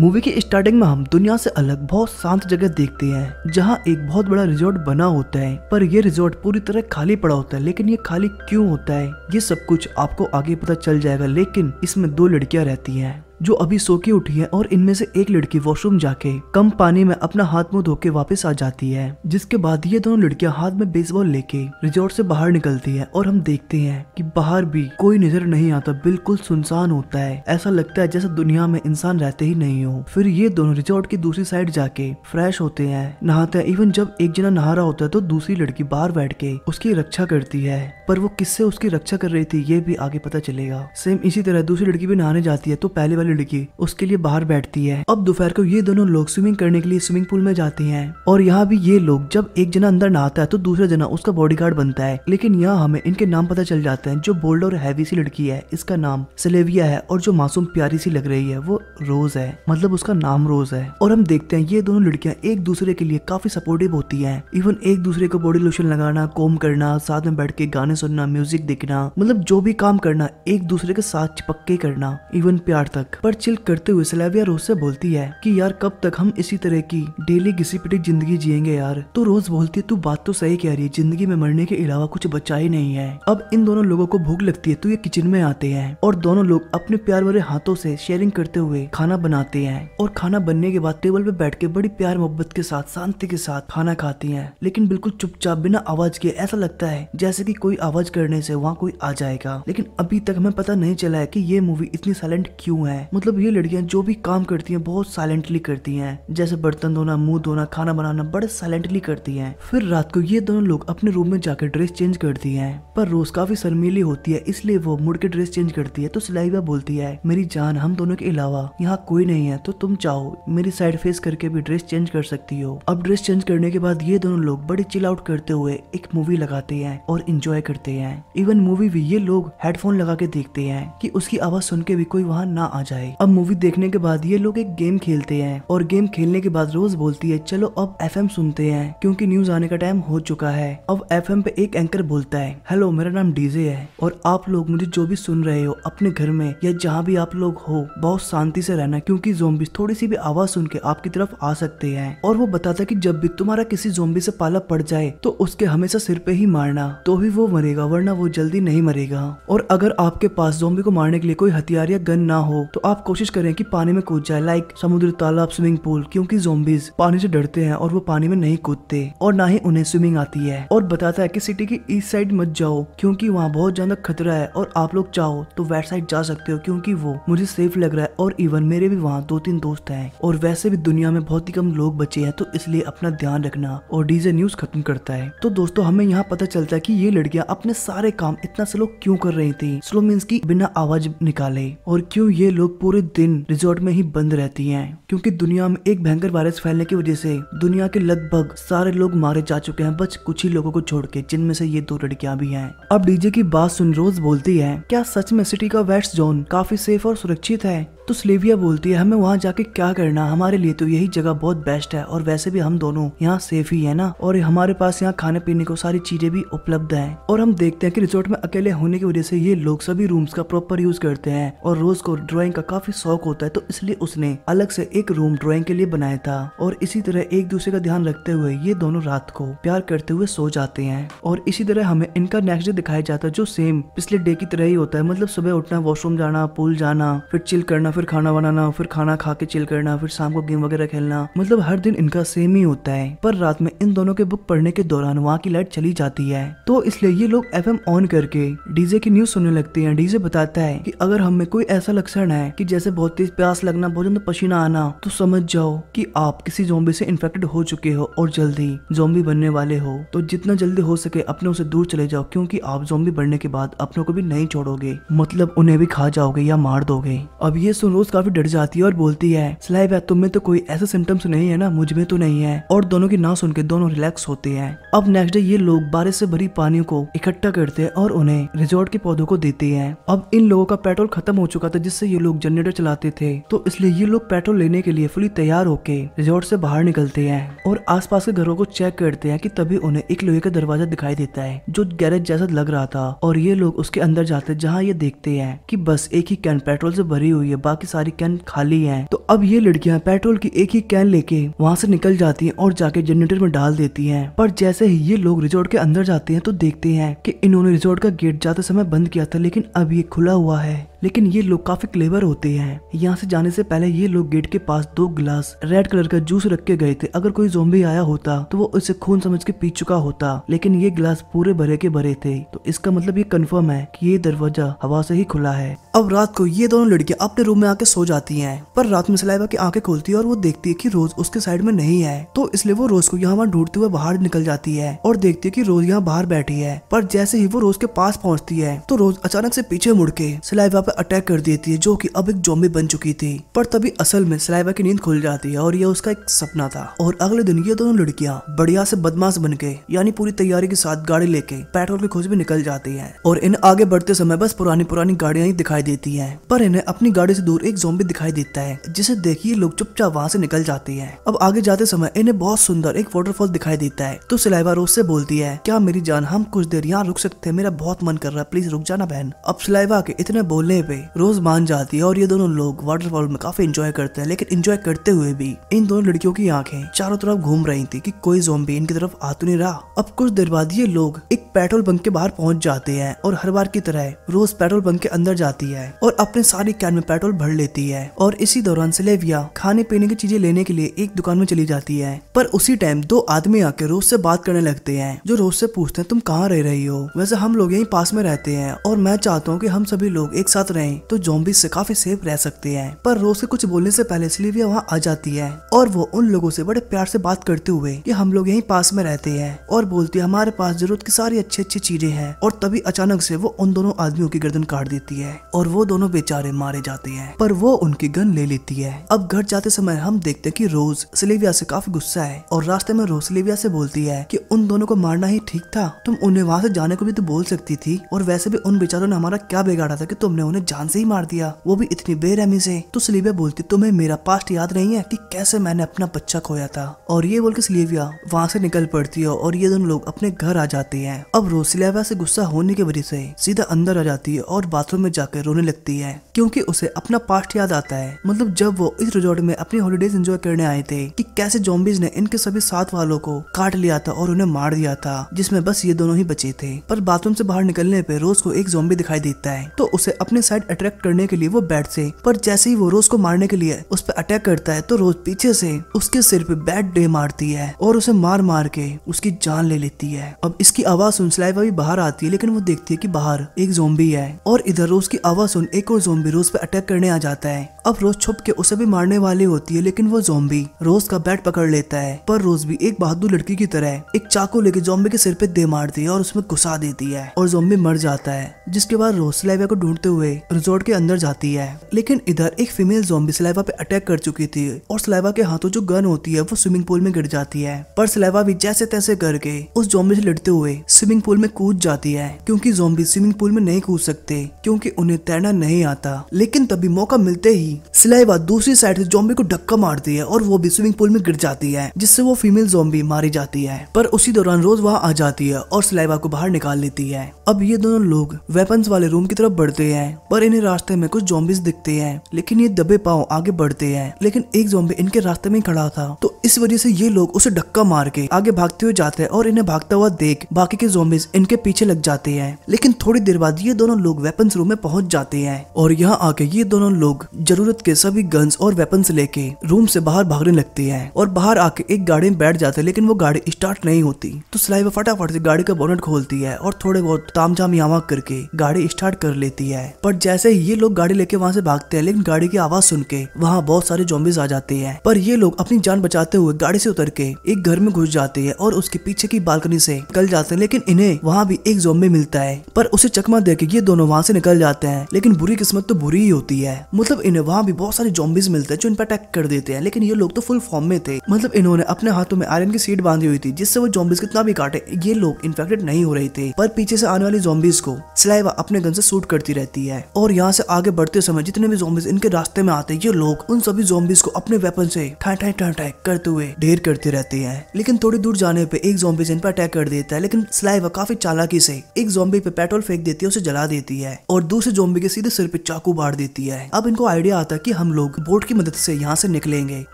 Movie की starting में हम दुनिया से अलग बहुत शांत जगह देखते हैं जहां एक बहुत बड़ा रिजॉर्ट बना होता है, पर ये रिजॉर्ट पूरी तरह खाली पड़ा होता है। लेकिन ये खाली क्यों होता है ये सब कुछ आपको आगे पता चल जाएगा। लेकिन इसमें दो लड़कियां रहती हैं जो अभी सो के उठी है और इनमें से एक लड़की वॉशरूम जाके कम पानी में अपना हाथ मुंह धो के वापस आ जाती है। जिसके बाद ये दोनों लड़कियां हाथ में बेसबॉल लेके रिजॉर्ट से बाहर निकलती है और हम देखते हैं कि बाहर भी कोई नजर नहीं आता, बिल्कुल सुनसान होता है। ऐसा लगता है जैसे दुनिया में इंसान रहते ही नहीं हो। फिर ये दोनों रिजॉर्ट की दूसरी साइड जाके फ्रेश होते हैं, नहाते हैं। इवन जब एक जना नहा रहा होता है तो दूसरी लड़की बाहर बैठ के उसकी रक्षा करती है, पर वो किससे उसकी रक्षा कर रही थी ये भी आगे पता चलेगा। सेम इसी तरह दूसरी लड़की भी नहाने जाती है तो पहले वाली लड़की उसके लिए बाहर बैठती है। अब दोपहर को ये दोनों लोग स्विमिंग करने के लिए स्विमिंग पूल में जाते हैं और यहाँ भी ये लोग जब एक जना अंदर नहाता है तो दूसरा जना उसका बॉडीगार्ड बनता है। लेकिन यहाँ हमें इनके नाम पता चल जाते हैं। जो बोल्ड और हैवी सी लड़की है इसका नाम सिलेविया है और जो मासूम प्यारी सी लग रही है वो रोज है, मतलब उसका नाम रोज है। और हम देखते हैं ये दोनों लड़कियां एक दूसरे के लिए काफी सपोर्टिव होती हैं। इवन एक दूसरे को बॉडी लोशन लगाना, कोम करना, साथ में बैठ के गाने सुनना, म्यूजिक देखना, मतलब जो भी काम करना एक दूसरे के साथ चिपक के करना, इवन प्यार तक। पर चिल करते हुए सिलेविया रोज से बोलती है कि यार कब तक हम इसी तरह की डेली घिसी पिटी जिंदगी जिएंगे यार। तो रोज बोलती है तू बात तो सही कह रही है, जिंदगी में मरने के अलावा कुछ बचा ही नहीं है। अब इन दोनों लोगों को भूख लगती है तो ये किचन में आते हैं और दोनों लोग अपने प्यार भरे हाथों से शेयरिंग करते हुए खाना बनाते हैं। और खाना बनने के बाद टेबल पे बैठ के बड़ी प्यार मोहब्बत के साथ शांति के साथ खाना खाती हैं, लेकिन बिल्कुल चुपचाप बिना आवाज के। ऐसा लगता है जैसे कि कोई आवाज करने से वहाँ कोई आ जाएगा। लेकिन अभी तक हमें पता नहीं चला है कि ये मूवी इतनी साइलेंट क्यों है। मतलब ये लड़कियां जो भी काम करती हैं बहुत साइलेंटली करती हैं, जैसे बर्तन धोना, मुंह धोना, खाना बनाना बड़े साइलेंटली करती हैं। फिर रात को ये दोनों लोग अपने रूम में जाकर ड्रेस चेंज करती हैं, पर रोज काफी शर्मीली होती है इसलिए वो मुड़ के ड्रेस चेंज करती है। तो सिलाइवा बोलती है मेरी जान हम दोनों के अलावा यहाँ कोई नहीं है, तो तुम चाहो मेरी साइड फेस करके भी ड्रेस चेंज कर सकती हो। अब ड्रेस चेंज करने के बाद ये दोनों लोग बड़ी चिल आउट करते हुए एक मूवी लगाते हैं और एंजॉय करते हैं। इवन मूवी भी ये लोग हेडफोन लगा के देखते हैं कि उसकी आवाज सुन के भी कोई वहाँ ना आ जाए। अब मूवी देखने के बाद ये लोग एक गेम खेलते हैं और गेम खेलने के बाद रोज बोलती है चलो अब एफएम सुनते हैं क्योंकि न्यूज आने का टाइम हो चुका है। अब एफएम पे एक एंकर बोलता है हेलो मेरा नाम डीजे है और आप लोग मुझे जो भी सुन रहे हो अपने घर में या जहाँ भी आप लोग हो बहुत शांति से रहना क्योंकि ज़ॉम्बीज़ थोड़ी सी भी आवाज सुन के आपकी तरफ आ सकते हैं। और वो बताता है कि जब भी तुम्हारा किसी ज़ॉम्बी से पाला पड़ जाए तो उसके हमेशा सिर पे ही मारना, तो भी वो मरेगा वरना वो जल्दी नहीं मरेगा। और अगर आपके पास ज़ॉम्बी को मारने के लिए कोई हथियार या गन ना हो तो आप कोशिश करें कि पानी में कूद जाए, लाइक समुद्र, तालाब, स्विमिंग पूल, क्योंकि ज़ॉम्बीज़ पानी से डरते हैं और वो पानी में नहीं कूदते और ना ही उन्हें स्विमिंग आती है। और बताता है कि सिटी की ईस्ट साइड मत जाओ क्योंकि वहाँ बहुत ज्यादा खतरा है और आप लोग चाहो तो वेस्ट साइड जा सकते हो क्योंकि वो मुझे सेफ लग रहा है और इवन मेरे भी वहाँ 2-3 दोस्त हैं और वैसे भी दुनिया में बहुत ही कम लोग बचे हैं तो इसलिए अपना ध्यान रखना। और डीजे न्यूज खत्म करता है। तो दोस्तों हमें यहाँ पता चलता है कि ये लड़कियां अपने सारे काम इतना स्लो क्यों कर रही थी, स्लो मीन्स की बिना आवाज निकाले। और क्यों ये लोग पूरे दिन रिजॉर्ट में ही बंद रहती हैं, क्योंकि दुनिया में एक भयंकर वायरस फैलने की वजह से दुनिया के लगभग सारे लोग मारे जा चुके हैं, बस कुछ ही लोगों को छोड़ के, जिनमें से ये 2 लड़कियां भी हैं। अब डीजे की बात सुन रोज बोलती है क्या सच में सिटी का वेस्ट जोन काफी सेफ और सुरक्षित है? तो सिलेविया बोलती है हमें वहाँ जाके क्या करना, हमारे लिए तो यही जगह बहुत बेस्ट है और वैसे भी हम दोनों यहाँ सेफ ही है ना, और हमारे पास यहाँ खाने पीने को सारी चीजें भी उपलब्ध हैं। और हम देखते हैं कि रिजॉर्ट में अकेले होने की वजह से ये लोग सभी रूम्स का प्रॉपर यूज करते हैं और रोज को ड्राइंग का काफी शौक होता है तो इसलिए उसने अलग से एक रूम ड्राइंग के लिए बनाया था। और इसी तरह एक दूसरे का ध्यान रखते हुए ये दोनों रात को प्यार करते हुए सो जाते हैं। और इसी तरह हमें इनका नेक्स्ट डे दिखाया जाता है जो सेम पिछले डे की तरह ही होता है, मतलब सुबह उठना, वॉशरूम जाना, पूल जाना, फिर चिल करना, फिर खाना बनाना, फिर खाना खा के चिल करना, फिर शाम को गेम वगैरह खेलना, मतलब हर दिन इनका सेम ही होता है। पर रात में इन दोनों के बुक पढ़ने के दौरान वहाँ की लाइट चली जाती है तो इसलिए ये लोग एफएम ऑन करके डीजे की न्यूज सुनने लगते हैं। डीजे बताता है कि अगर हमें कोई ऐसा लक्षण है कि जैसे बहुत तेज प्यास लगना, बहुत ज्यादा पसीना आना, तो समझ जाओ कि आप किसी ज़ॉम्बी से इन्फेक्टेड हो चुके हो और जल्दी ज़ॉम्बी बनने वाले हो। तो जितना जल्दी हो सके अपनों से दूर चले जाओ क्योंकि आप ज़ॉम्बी बनने के बाद अपनों को भी नहीं छोड़ोगे, मतलब उन्हें भी खा जाओगे या मार दोगे। अब ये सुन रोज काफी डर जाती है और बोलती है सिलाइवा तुम में तो कोई ऐसे सिम्टम्स नहीं है ना, मुझ में तो नहीं है। और दोनों की ना सुन के दोनों रिलैक्स होते हैं। अब नेक्स्ट डे ये लोग बारिश से भरी पानी को इकट्ठा करते हैं और उन्हें रिजॉर्ट के पौधों को देते हैं। अब इन लोगों का पेट्रोल खत्म हो चुका था जिससे ये लोग जनरेटर चलाते थे तो इसलिए ये लोग पेट्रोल लेने के लिए फुली तैयार होके रिजॉर्ट से बाहर निकलते हैं और आसपास के घरों को चेक करते हैं कि तभी उन्हें एक लोहे का दरवाजा दिखाई देता है जो गैरेज जैसा लग रहा था और ये लोग उसके अंदर जाते हैं जहाँ ये देखते हैं कि बस एक ही कैन पेट्रोल से भरी हुई है, बाकी सारी कैन खाली हैं। तो अब ये लड़कियां पेट्रोल की एक ही कैन लेके वहाँ से निकल जाती हैं और जाके जनरेटर में डाल देती हैं। पर जैसे ही ये लोग रिजॉर्ट के अंदर जाते हैं तो देखते हैं कि इन्होंने रिजॉर्ट का गेट जाते समय बंद किया था, लेकिन अब ये खुला हुआ है। लेकिन ये लोग काफी क्लेवर होते हैं। यहाँ से जाने से पहले ये लोग गेट के पास 2 गिलास रेड कलर का जूस रख के गए थे। अगर कोई ज़ॉम्बी आया होता तो वो इसे खून समझ के पी चुका होता, लेकिन ये गिलास पूरे भरे के भरे थे। तो इसका मतलब ये कंफर्म है कि ये दरवाजा हवा से ही खुला है। अब रात को ये दोनों लड़कियां अपने रूम में आके सो जाती हैं, पर रात में सलाइवा की आंखें खुलती है और वो देखती है कि रोज उसके साइड में नहीं है। तो इसलिए वो रोज को यहाँ वहाँ ढूंढते हुए बाहर निकल जाती है और देखती है कि रोज यहाँ बाहर बैठी है। पर जैसे ही वो रोज के पास पहुंचती है तो रोज अचानक से पीछे मुड़ के सलाइवा पे अटैक कर देती है, जो कि अब एक ज़ॉम्बी बन चुकी थी। पर तभी असल में सलाइवा की नींद खुल जाती है और ये उसका एक सपना था। और अगले दिन ये दोनों लड़कियां बढ़िया से बदमाश बन के यानी पूरी तैयारी के साथ गाड़ी लेके पेट्रोल की खोज में निकल जाती हैं। और इन आगे बढ़ते समय बस पुरानी गाड़ियां ही दिखाई देती हैं। पर इन्हें अपनी गाड़ी से दूर एक ज़ॉम्बी दिखाई देता है, जिसे देखिए लोग चुपचाप वहाँ से निकल जाते हैं। अब आगे जाते समय इन्हें बहुत सुंदर एक वाटरफॉल दिखाई देता है। तो सलाइवा रोज से बोलती है, क्या मेरी जान हम कुछ देर यहाँ रुक सकते हैं, मेरा बहुत मन कर रहा है, प्लीज रुक जाना बहन। अब सलाइवा के इतने बोलने पे रोज मान जाती है और ये दोनों लोग वाटरफॉल में काफी एंजॉय करते हैं। लेकिन एंजॉय करते हुए भी इन दोनों लड़कियों की आंखें चारों तरफ घूम रही थी कि कोई ज़ॉम्बी इनकी तरफ आ तो नहीं रहा। अब कुछ देर बाद ये लोग एक पेट्रोल पंप के बाहर पहुंच जाते हैं और हर बार की तरह रोज पेट्रोल पंप के अंदर जाती है और अपने सारी कैन में पेट्रोल भर लेती है। और इसी दौरान सिलेविया खाने पीने की चीजें लेने के लिए एक दुकान में चली जाती है। पर उसी टाइम 2 आदमी आके रोज से बात करने लगते हैं, जो रोज से पूछते हैं तुम कहाँ रह रही हो। वैसे हम लोग यहीं पास में रहते हैं और मैं चाहता हूँ कि हम सभी लोग एक साथ रहें तो ज़ॉम्बी से काफी सेफ रह सकते हैं। पर रोज के कुछ बोलने से पहले सिलेविया वहाँ आ जाती है और वो उन लोगों से बड़े प्यार से बात करते हुए कि हम लोग यहीं पास में रहते हैं और बोलती है हमारे पास जरूरत की सारी अच्छी अच्छी चीजें हैं। और तभी अचानक से वो उन दोनों आदमियों की गर्दन काट देती है और वो दोनों बेचारे मारे जाते हैं। पर वो उनकी गन ले लेती है। अब घर जाते समय हम देखते हैं कि रोज सिलेविया से काफी गुस्सा है और रास्ते में रोज सिलेविया से बोलती है कि उन दोनों को मारना ही ठीक था, तुम उन्हें वहाँ से जाने को भी तो बोल सकती थी। और वैसे भी उन बेचारों ने हमारा क्या बिगाड़ा था कि तुमने उन्हें जान से ही मार दिया, वो भी इतनी बेरहमी से। तो सिलेविया बोलती तुम्हें मेरा पास्ट याद नहीं है कि कैसे मैंने अपना बच्चा खोया था। और ये बोल के सिलेविया वहाँ से निकल पड़ती है और ये दोनों लोग अपने घर आ जाते हैं। अब रोज सिलेविया से गुस्सा होने की वजह से सीधा अंदर आ जाती है और बाथरूम में जाकर रोने लगती है, क्योंकि उसे अपना पास्ट याद आता है। मतलब जब वो इस रिजॉर्ट में अपनी हॉलिडेज एंजॉय करने आए थे कि कैसे ज़ॉम्बीज ने इनके सभी साथ वालों को काट लिया था और उन्हें मार दिया था, जिसमें बस ये दोनों ही बचे थे। पर बाथरूम से बाहर निकलने पे रोज को एक ज़ॉम्बी दिखाई देता है, तो उसे अपने साइड अट्रैक्ट करने के लिए वो बैट से, पर जैसे ही वो रोज को मारने के लिए उस पर अटैक करता है तो रोज पीछे से उसके सिर पे बैट डे मारती है और उसे मार मार के उसकी जान ले लेती है। अब इसकी आवाज सुन सलाइवा भी बाहर आती है, लेकिन वो देखती है कि बाहर एक ज़ॉम्बी है और इधर रोज की आवाज सुन एक और ज़ॉम्बी रोज पे अटैक करने आ जाता है। अब रोज छुप के उसे भी मारने वाली होती है, लेकिन वो ज़ॉम्बी रोज का बैट पकड़ लेता है। पर रोज भी एक बहादुर लड़की की तरह एक चाकू लेके ज़ॉम्बी के सिर पे दे मारती है और उसमें घुसा देती है और ज़ॉम्बी मर जाता है। जिसके बाद रोज सलाइवा को ढूंढते हुए रिजॉर्ट के अंदर जाती है, लेकिन इधर एक फीमेल ज़ॉम्बी सलाइवा पे अटैक कर चुकी थी और सलाइवा के हाथों जो गन होती है वो स्विमिंग पूल में गिर जाती है। पर सलाइवा भी जैसे तैसे करके उस ज़ॉम्बी से लड़ते हुए स्विमिंग पूल में कूद जाती है, क्योंकि ज़ॉम्बी स्विमिंग पूल में नहीं कूद सकते क्योंकि उन्हें तैरना नहीं आता। लेकिन तभी मौका मिलते ही सलाइवा दूसरी साइड से ज़ॉम्बी को धक्का मारती है और वो भी स्विमिंग पूल में गिर जाती है, जिससे वो फीमेल ज़ॉम्बी मारी जाती है। पर उसी दौरान रोज वहाँ आ जाती है और सलाइवा को बाहर निकाल लेती है। अब ये दोनों लोग वेपन्स वाले रूम की तरफ बढ़ते हैं, पर इन्हें रास्ते में कुछ ज़ॉम्बीज दिखते हैं, लेकिन ये दबे पांव आगे बढ़ते हैं। लेकिन एक ज़ॉम्बी इनके रास्ते में खड़ा था, तो इस वजह से ये लोग उसे धक्का मार के आगे भागते हुए जाते हैं और इन्हें भागता हुआ देख बाकी के ज़ॉम्बीज इनके पीछे लग जाते हैं। लेकिन थोड़ी देर बाद ये दोनों लोग वेपन्स रूम में पहुंच जाते हैं और यहाँ आके ये दोनों लोग जरूरत के सभी गन्स और वेपन्स लेके रूम से बाहर भागने लगते हैं और बाहर आके एक गाड़ी में बैठ जाते हैं, लेकिन वो गाड़ी स्टार्ट नहीं होती। तो सलाइवा फटाफट से गाड़ी का बोनट खोलती है और थोड़े बहुत तामझाम यामा करके गाड़ी स्टार्ट कर लेती है। पर जैसे ही ये लोग गाड़ी लेके वहाँ से भागते हैं, लेकिन गाड़ी की आवाज सुन के वहाँ बहुत सारे ज़ॉम्बीज आ जाते हैं। पर ये लोग अपनी जान बचाते हुए गाड़ी से उतर के एक घर में घुस जाते हैं और उसके पीछे की बालकनी से निकल जाते हैं। लेकिन इन्हें वहाँ भी एक ज़ॉम्बी मिलता है, पर उसे चकमा देके ये दोनों वहाँ से निकल जाते हैं। लेकिन बुरी किस्मत तो बुरी ही होती है, मतलब इन्हें वहाँ भी बहुत सारे ज़ॉम्बीज मिलते हैं जो इन पर अटैक कर देते हैं। लेकिन ये लोग तो फुल फॉर्म में थे, मतलब इन्होंने अपने हाथों में आयरन की सीट बांधी हुई थी, जिससे वो ज़ॉम्बीज कितना भी काटे ये लोग इन्फेक्टेड नहीं हो रहे थे। पर पीछे से आने वाली ज़ॉम्बीज को स्लाइवा अपने गन से शूट करती रहती है और यहाँ से आगे बढ़ते समय जितने भी ज़ॉम्बीज इनके रास्ते में आते हैं, ये लोग उन सभी ज़ॉम्बीज को अपने वेपन से ठाई ठाई ठाई ठाई करते हुए ढेर करते रहते हैं। लेकिन थोड़ी दूर जाने पे एक ज़ॉम्बीज इन पर अटैक कर देता है, लेकिन स्लाइवा काफी चालाकी से एक ज़ॉम्बी पे पेट्रोल फेंक देती है, उसे जला देती है और दूसरे ज़ॉम्बी के सीधे सिर पे चाकू मार देती है। अब इनको आइडिया आता है कि हम लोग बोट की मदद से यहाँ से निकलेंगे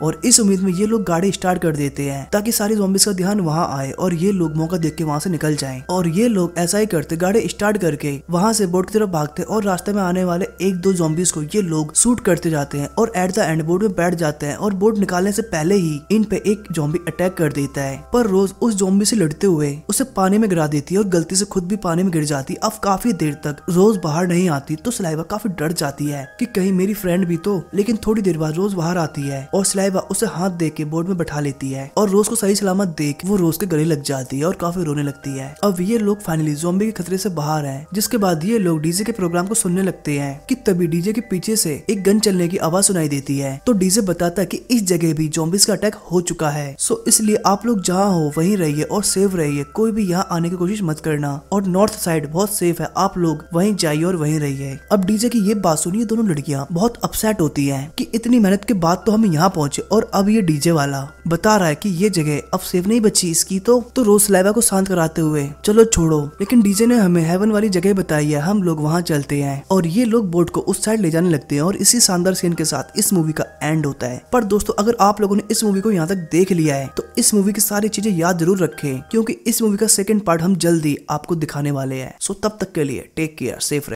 और इस उम्मीद में ये लोग गाड़ी स्टार्ट कर देते हैं ताकि सारी ज़ॉम्बीज का ध्यान वहाँ आए और ये लोग मौका देख के वहाँ से निकल जाएं। और ये लोग ऐसा ही करते, गाड़ी स्टार्ट करके वहाँ से बोट की तरफ भागते और रास्ते में आने वाले एक दो ज़ॉम्बीज को ये लोग शूट करते जाते हैं और एट द एंड बोट में बैठ जाते हैं और बोट निकालने से पहले ही इन पे एक ज़ॉम्बी अटैक कर देता है। पर रोज उस ज़ॉम्बी से लड़ते हुए उसे पानी में गिरा देती है और गलती से खुद भी पानी में गिर जाती। अब काफी देर तक रोज बाहर नहीं आती तो स्लाइवा काफी डर जाती है कि कहीं मेरी फ्रेंड भी तो। लेकिन थोड़ी देर बाद रोज बाहर आती है और स्लाइवा उसे हाथ दे के बोट में बैठा लेती है और रोज को सही सलामत देख वो रोज के गले लग जाती है और काफी रोने लगती है। अब ये लोग फाइनली ज़ॉम्बी के खतरे से बाहर हैं, जिसके बाद ये लोग डीजे के प्रोग्राम को सुनने लगते हैं कि तभी डीजे के पीछे से एक गन चलने की आवाज सुनाई देती है। तो डीजे बताता है कि इस जगह भी ज़ॉम्बीज का अटैक हो चुका है, सो इसलिए आप लोग जहाँ हो वहीं रहिए और सेफ रहिए, कोई भी यहाँ आने की कोशिश मत करना और नॉर्थ साइड बहुत सेफ है, आप लोग वहीं जाइए और वहीं रहिए। अब डीजे की ये बात सुनिए दोनों लड़कियां बहुत अपसेट होती हैं कि इतनी मेहनत के बाद तो हम यहाँ पहुंचे और अब ये डीजे वाला बता रहा है कि ये जगह अब सेफ नहीं बची इसकी। तो रोज स्लाइवा को शांत कराते हुए चलो छोड़ो, लेकिन डीजे ने हमें हेवन वाली जगह बताई है, हम लोग वहाँ चलते हैं। और ये लोग बोट को उस साइड ले जाने लगते हैं और इसी शानदार सीन के साथ इस मूवी का एंड होता है। पर दोस्तों अगर आप लोगों ने इस मूवी को यहाँ तक देख लिया है तो इस मूवी की सारी चीजें याद जरूर रखें, क्योंकि इस मूवी का सेकंड पार्ट हम जल्दी आपको दिखाने वाले हैं। सो तब तक के लिए टेक केयर, सेफ रहे।